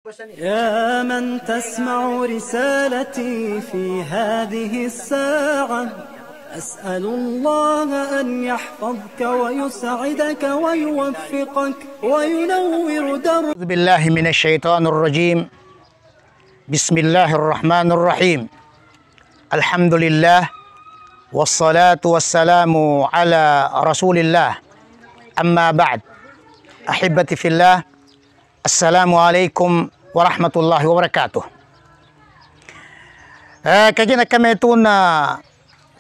يا من تسمع رسالتي في هذه الساعة أسأل الله أن يحفظك ويسعدك ويوفقك وينور دربك. أعوذ بالله من الشيطان الرجيم. بسم الله الرحمن الرحيم. الحمد لله والصلاة والسلام على رسول الله. أما بعد، أحبتي في الله، السلام عليكم warahmatullahi wabarakatuh. Kagina kami ito na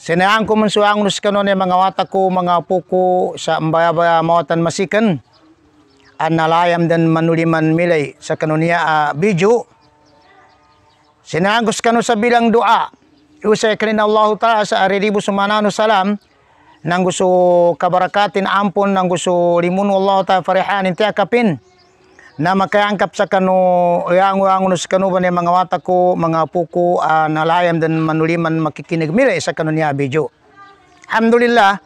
sinayang ko mansuang nus kanon yung mga wata ko, mga puko sa mbaya-baya mawatan masikan an nalayam dan manuliman milay sa kanoniya video. Sinayang ko kanon sa bilang doa usay kanina Allah Ta'ala sa ariribu sumanano salam nang gusto kabarakatin ampon nang gusto limun Allah Ta'ala farihanin tiakapin na makaangkap sa kanu yang sa kanu ba mga wata ko, mga puko nalayam dan manuliman makikinig milay sa kanu niya video. Alhamdulillah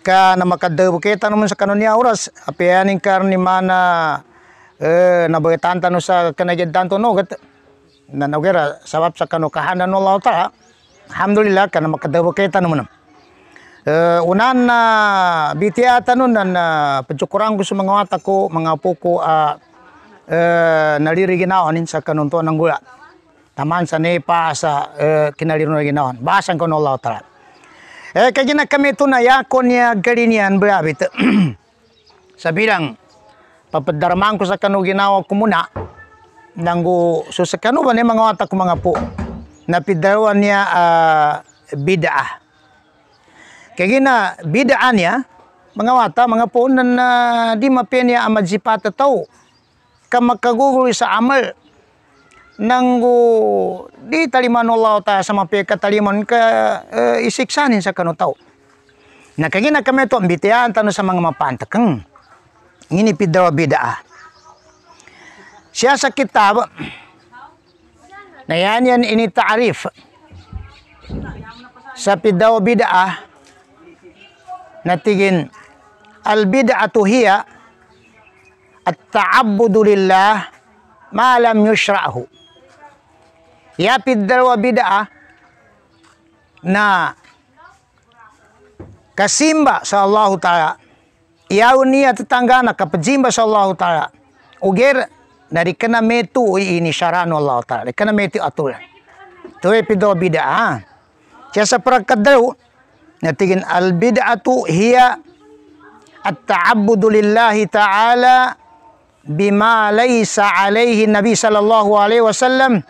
ka na makadabuketa naman sa kanu niya oras apianing karni mana nabagatan tanu sa kanagyan to no na nagera sabab sa kanu kahanan Allah Ta'ala. Alhamdulillah ka na makadabuketa naman. Unan na bitiata nun na pajukurang gusto mga wata ko, mga puko naliriginaon sa kanuntuan ng gula. Taman sa nepa sa kinaliro na ginaon. Basan ko na Allah Ta'ala. Kaya na kami ito na yakon niya galinian berabit. Sa bilang papadaramahan ko sa kanu ginawa ko muna. Nanggo susakano ba niya mga wata ko mga po. Napidarawan niya bid'ah. Kaya na bidaan niya, mga wata, mga punan na di mapenya amadzipata tao. Kamakagugul sa amal. Nanggo di taliman Allah ta sa mapeka taliman ka isiksanin sa kanu tao. Na kaya na kami ito, ambitian tano sa mga mapantakang. Ngini pidawa bidaa. Siya sa kitab, na yan ini ta'arif. Sa pidawa bidaa, natigin al-bid'atu hiya at-ta'abbudu lillah ma lam yushra'hu. Yapid dalawa bid'ah na kasimba sa Allah Ta'ala. Iyaw niya tatanggana kapajimba sa Allah Ta'ala. Uger dari kana metu ini syarano Allah Ta'ala. Dari kana metu atul. Ito ay pidawa bid'ah. Siya sa prakadaw natigin al-bid'atu hiya at-ta'abbudu lillahi ta'ala bima laysa alayhi Nabi sallallahu alaihi wasallam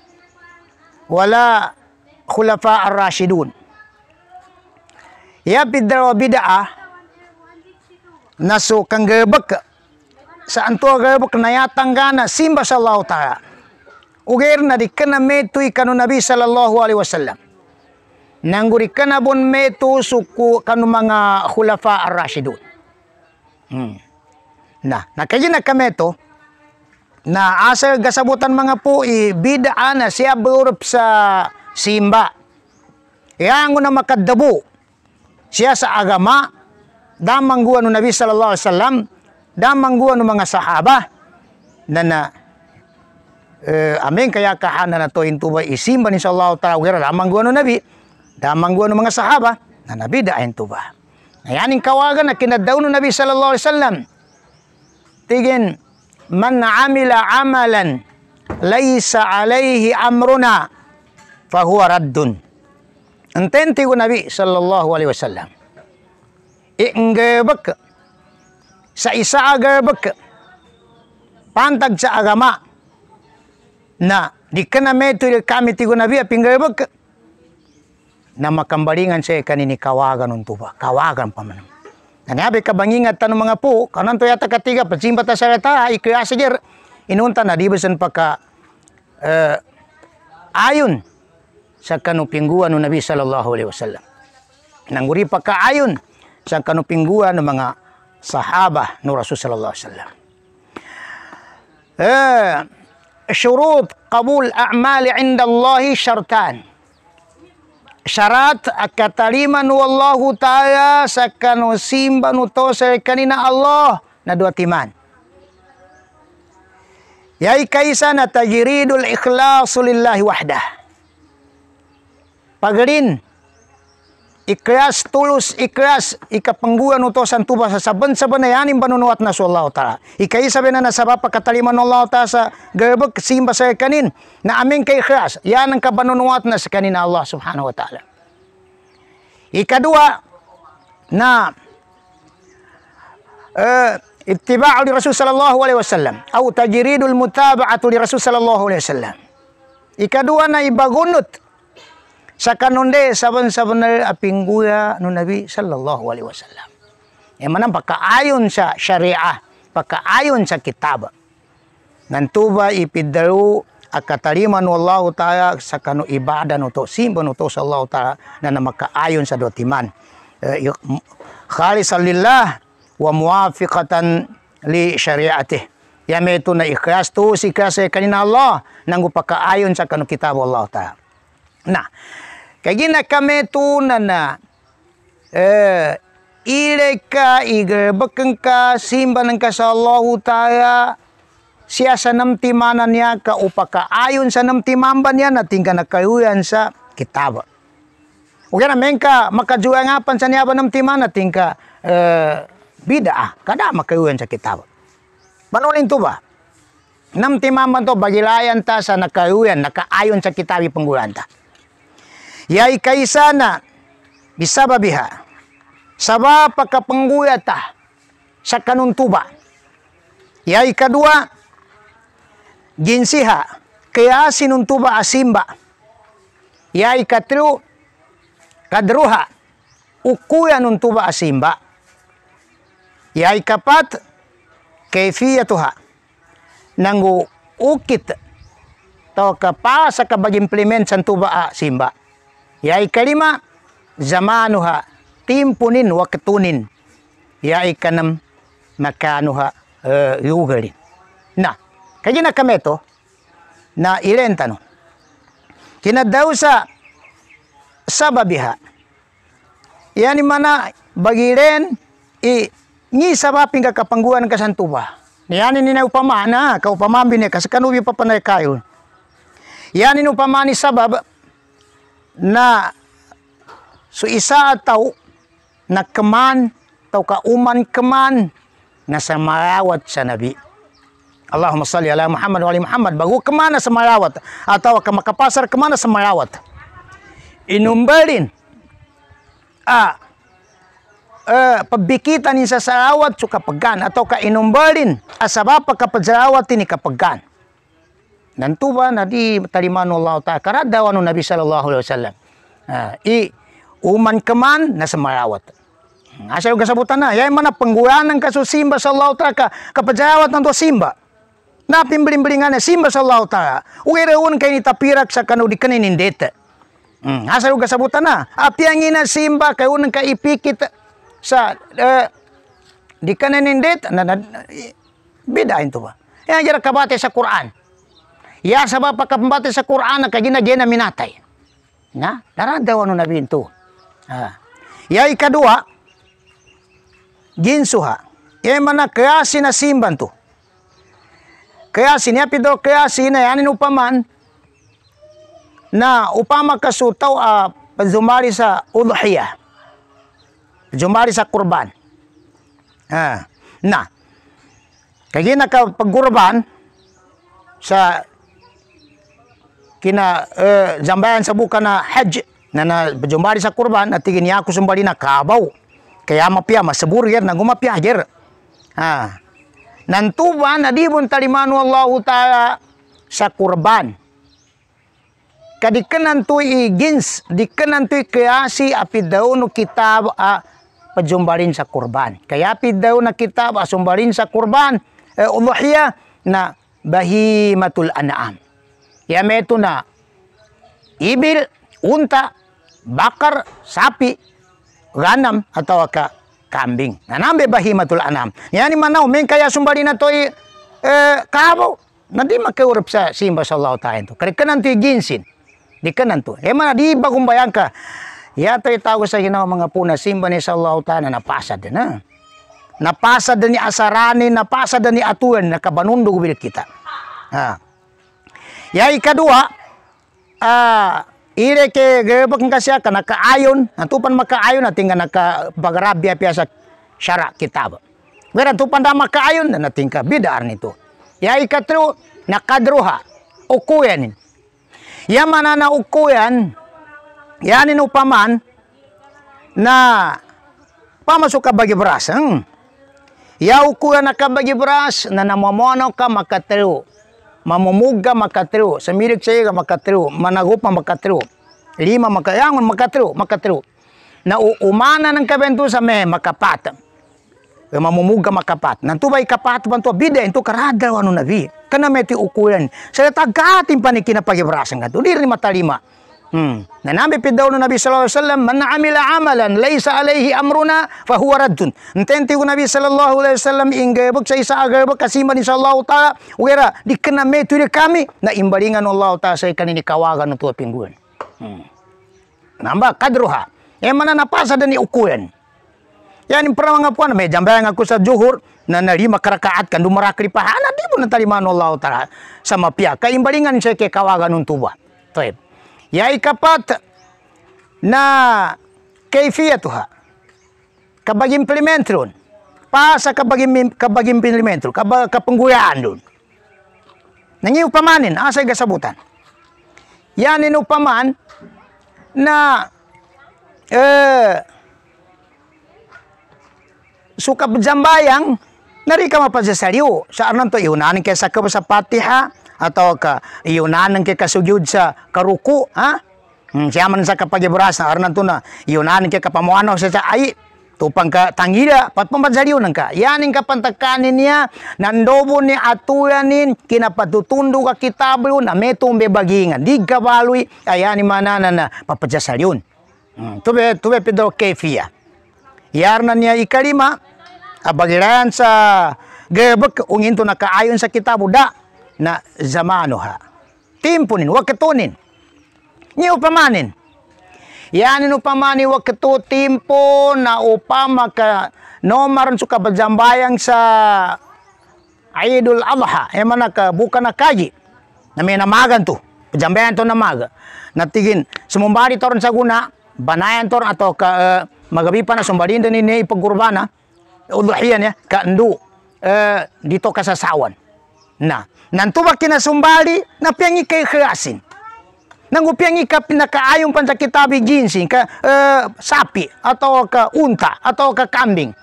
wala khulafa ar-rashidun. Ya bid'ah bid'ah naso kang gerbek sa antua gerbek na yatanggana simba sallallahu ta'ala. Uger na di kana metoy kanu Nabi sallallahu alaihi wasallam. Nangguri ka na bon meto suku kanu mga khulafa ar-rashidun. Na kaya na kami ito, na asa gasabutan mga po, bidaan na siya berurup sa simba. Yang na makadabu, siya sa agama, damang guwan ng Nabi sallallahu alaihi wasallam, damang guwan ng mga sahaba, amin kaya kahana na to intuba isimba ni sallallahu ta'ala, damang guwan ng Nabi, damang guwan ng mga sahaba na nabidain to ba. Ngayaning kawagan na kinadaw ng Nabi sallallahu alaihi wasallam. Tigin, man amila amalan laysa alayhi amruna fahuwa raddun. Antenti ko Nabi sallallahu alaihi wasallam. Iingebek sa isa agebek pantag sa agama na di ka na meto kami tigo Nabi apinggebek na makambalingan siya kanini kawagan unto ba? Kawagan pa man. Nangabi ka bangingat tanong mga po, kanan to yata katiga, pagsimba ta sa rata, ikaya sigir, inunta na, di ba san pagka ayon sa kanupingguan ng Nabi sallallahu alaihi wasallam. Nangguri pagka ayon sa kanupingguan ng mga sahaba ng Rasul sallallahu alaihi wasallam. Syurut qabul a'mali inda Allahi syartan. Syarat akataliman wallahu ta'ala sa kanu simba nuto sa kanina Allah na dua timan. Yai kaisa na tajridul ikhlasu lillahi wahdah. Pagarin ikhlas tulus ikhlas ikapangguan utosan tuba sa saban-saban na yanin panunuat na sa Allah Ta'ala. Ikaisa na nasabab pagkataliman ng Allah Ta'ala sa garbag simba sa kanin na aming kay ikhlas. Yan ang kapanunuat na sa kanin na Allah Subhanahu wa Ta'ala. Ikadua na ittiba'u li Rasul sallallahu alaihi wasallam atau tajridul mutaba'atu li Rasul sallallahu alaihi wasallam. Ikadua na ibagunot sa kanunde saban-saban apingguya no Nabi sallallahu alaihi wasallam. Manang pagkaayon sa syariah, pagkaayon sa kitab. Nantuba ipidaru akatarima no Allah Ta'ala sa kanu ibadah no to simba no to sa Allah Ta'ala na makaayon sa dotiman. Khalisan lillah wa muwafiqatan li syariatih. Yame ito na ikhlas to si kasi kanina Allah nang upakaayon sa kanu kitab Allah Ta'ala. Nah, kaya gina kami ito na ileka igarbakang ka simba ng ka sa Allah Ta'ala siya sa namtimanan niya ka upakaayon sa namtimamban niya na tingka nakayuyan sa kitab. O kaya namin ka makajuangapan sa niya ba namtiman na tingka bida kada makayuyan sa kitab. Manulin to ba? Namtimamban to bagilayan ta sa nakayuyan, nakaayon sa kitab panggulan ta. Yai kaisa na bisababiha sabab pagkapangguyata sa kanuntuba. Yai kadua ginsiha kaya sinuntuba asimba. Yai katru kadruha ukuya nuntuba asimba. Yai kapat kayfiyatuha nangu ukit to kapa sa kabag-implement sa tuba asimba. Yai kalima zamanuha timpunin waktunin. Yai kanam makanuha yugalin. Nah, kaya na kami to na ilenta no. Kinadaw sa sababiha. Yani mana bagiren ni sabaping kakapangguan kasantuba. Yani ni na upamana kaupamambin ka sa kanubi papanay kayo. Yani no upamani sabab na so isa ataw na keman tau kauman keman na samarawat sa Nabi. Allahumma salli ala Muhammad wa ali Muhammad. Bagu kemana samarawat atau ke makapasar kemana samarawat. Inumbalin pabikitan ni sa sarawat so kapagan atau ka inumbalin asaba pagkapadsarawat ni kapagan. Nantuba na di talimano Allah Ta'ala karadawan ng Nabi sallallahu alaihi wasallam. Uman keman na samarawat. Asal kasabutan na. Yan mana pengguyanan kasusimba sallallahu Ta'ala kapadsarawat ng to simba. Na pimbiling-bilingan na simba sallallahu Ta'ala. Uwiraun kayo ni tapirak sa kanu di kaninindete. Asal kasabutan na. Apiangin na simba kayo nang kaipikit sa di kaninindete. Bedain to ba? Yan jara kabate sa Quran. Ya sabab pagkapambati sa Quran na kagina-gina minatay. Na, daradawan no Nabi ito. Ya ikadua, ginsuha. Ya mana kreasi na simban to. Kreasi niya pido kreasi na yanin upaman na upama kasutaw pazumari sa udhiyah. Pazumari sa kurban. Na, kagina ka pagkurban sa kina zambayan sa buka na hajj na bajumbari sa kurban at tigin niya ako sumbali na kabaw kaya mapya masabur yan na gumapya jer nantuba na di bun talimanu Allah Ta'ala sa kurban kadikanan to igins dikanan to kreasi api daw no kitab pajumbarin sa kurban kaya api daw na kitab asumbarin sa kurban udhiyah na bahimatul an'am. Yame ito na ibil, unta, bakar, sapi, ganam, atau kambing. Nanambe bahimatul anam. Yani manaw, men kaya sumbali na to kabaw. Nadi makiurap sa simba sallallahu ta'ala ito. Karikanan to ginsin. Di kanan to. Mana di bagumbayan ka. Yata itago sa ginawa mga puna simba ni sallallahu ta'ala napasad din ha. Napasad din ni asarani, napasad din ni atuan, nakabanundog bilit kita. Ya ikadua, ire ke gebek kasya kana ka ayon, tupan maka ayon tinggal naka bagarabia biasa syarak kitab. Beran tupan da maka ayon na tingka bidar nito. Ya ikatru nakadruha ukuyan. Ya mana na ukuyan, yanin upaman na pamasok ka bagi beras. Ya ukuyan na ka bagi beras na namamono ka makatru. Mamumuga makatru, semirik saya makatru, managupa makatru, 5 makayangon makatru. Na umana ng kabentu sa me makapat. Mamumuga makapat. Nantu bay kapat bantu bida into karada wano nabi. Kana meti ukulan. Sa tagatin panikin na pagiberasan kanto. Diri matalima. Nanambi pidaw no Nabi sallallahu alaihi wasallam, man amila amalan laysa alaihi amruna fahuwa raddun. Intenti ko Nabi sallallahu alaihi wasallam inggebek sa isa agabek kasiman insyaallah taala wera dikena metu di kami na imbalingan Allah taala sa kanini kawagan untuk pingguan. Namba kadruha. Yang mana napasa dan ukuyan. Yani pernah ngapuan me jambayang aku sa zuhur na narima karakaat kan dumarakri pahana di pun nataliman Allah taala sama pihak kaimbalingan sa ke kawagan untuk ba. Taib. Ya ikapat na kaifiyatuha kabag implementron pasa kabag implementron kapengguyaan dun nangi upamanin asay gasabutan yanin upaman na suka berjambayang nari ka mapasasaliw sa anan to iunanin kay sa Fatiha atau ka iunanan ke kasujud sa karuku siyaman sa kapagibras na arnan to na iunanan ke kapamuano sa ai tupang ka tangida pat pamadzaliw nang ka yaning kapantakanin niya nandobo ni atulanin kinapatutundo ka kitablo na metumbe bagingan di kabalui ayani manana na papajasalyon tube pedro kefia yarnan niya ikalima abagiran sa gebek ungin to nakaayon sa kitabo da na zamanuha timpunin wakatunin ni upamanin yanin upamani wakatu timpo na upama ka nomaran suka berjambayang sa Idul Adha mana ka bukan na kaji na may namagan to berjambayan to namaga natigin sumumbari toron sa guna banayan toron atau ka magabi pa na sumbarin din ni ipagkurbana udhiyan ya ka ndu dito kasasawan na nantuba kinasumbali na piangi kay khasin nangu piangi ka pinakaayon pan sa kitabi ginseng ka sapi atau ka unta atau ka kambing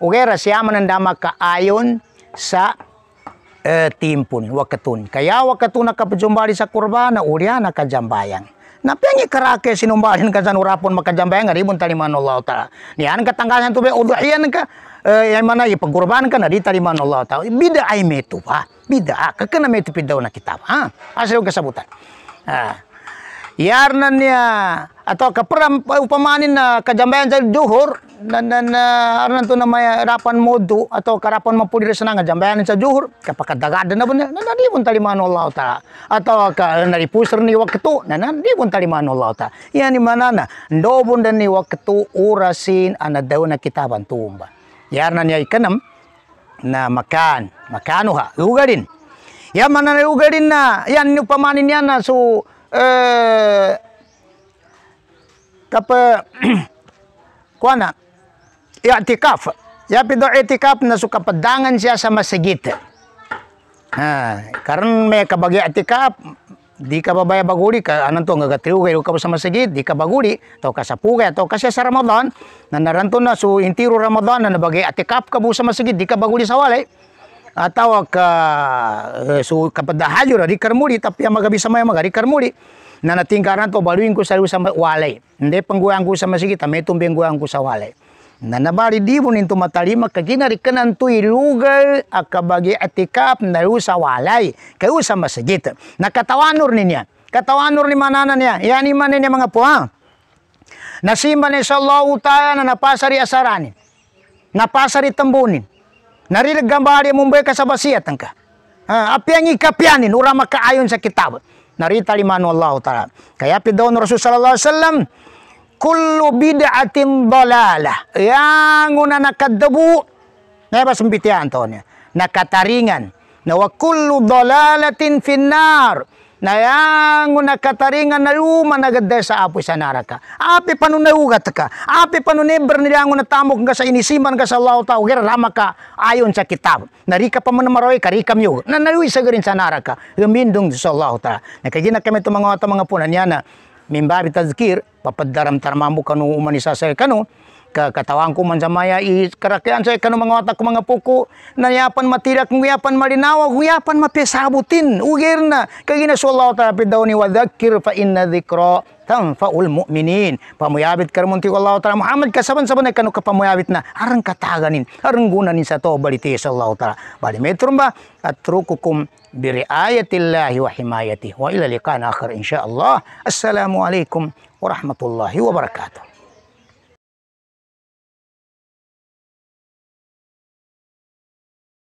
ugera siya manandama kaayon sa timpun wakatun kaya wakatun nakapajumbali sa kurbana uriya nakajambayang na piangi karake sinumbalin ka sa urapon makajambayang ribon taliman Allah taala niyan katanggasan tube udhiyan ka yang mana ipagkurban ka na di taliman Allah taala bida ay metu pa bida kakana metu pidaw na kitab asal kasabutan yarnan niya atau kaperam upamanin na kajambayan sa juhur arnan to na may rapan modu atau karapan mapudi resana nga jambayan sa juhur kapakadagada na bener na di pun taliman Allah taala atau ka naripuser ni waktu na di pun taliman Allah taala yani mana na ndobon dan ni waktu urasin ana daw na kitaban tumba yarnan niya ikanam na makanuha ugarin ya mana na ugarin na yan ni pamanin yan na so kapa kuana i'tikaf ya pido i'tikaf na so kapadangan siya sa masjid karon may kabagi i'tikaf di ka babaya baguli ka anan to ngagatriw kayo ka sa masjid di ka baguli to ka sa pugay to kasi sa Ramadan na naranto na so intiro Ramadan na nabagi i'tikaf ka bu sa masjid di ka baguli sa walay atau ka so kapadahayo ra di karmuli tapi magabi sa may magari karmuli na natingkaran to baluin ko sa walay hindi pangguang ko sa masjid may tumbeng guang ko sa walay na nabari di mo ninto matalima kaginari kanan to ilugar akabagi i'tikaf na sa walay kayo sa masjid nakatawanor niya katawanor ni manana niya yani man niya mga puha nasimba ni sallallahu taala na napasari asaranin napasari tambunin narinig gambari mumbay ka sa basiyat ka apiang ikapianin ura makaayon sa kitab narita limano Allah taala kaya pidaw ng Rasul sallallahu alaihi wasallam kullu bid'atin dalalah yang una nakadabu na ba sumpitian to niya nakataringan na wa kullu dalalatin finnar na yang nakataringan na luma nagadda sa apoy sa naraka. Api panunaugat ka. Api panuneber nila ang natamok ka sa inisiman ka sa Allah tao. Rama ka ayon sa kitab. Narika pa man maroy karikam yo. Nanaluy sa garin sa naraka. Gamindong sa Allah ta. Nakagina kami itong mga punan niya na mimbabi tazkir. Papadaram tarmamu kanu umanisa sa kanu. Katawang ko man sa maya karakyan sa kanu mga watak mga puko na yapan matirak nguyapan malinawa nguyapan mapesabutin ugir na kagina sallallahu ta'ala daw ni wadhakir fa inna dhikra tanfa'ul mu'minin pamuyabit karmunti Allah ta'ala Muhammad kasaban-saban ay kanu kapamuyabit na arang kataganin arang gunanin sa to baliti sallallahu ta'ala bali metrum ba atrukukum biriayatillahi wa himayati wa ila liqa'in akhir insyaallah assalamu alaikum warahmatullahi wabarakatuh.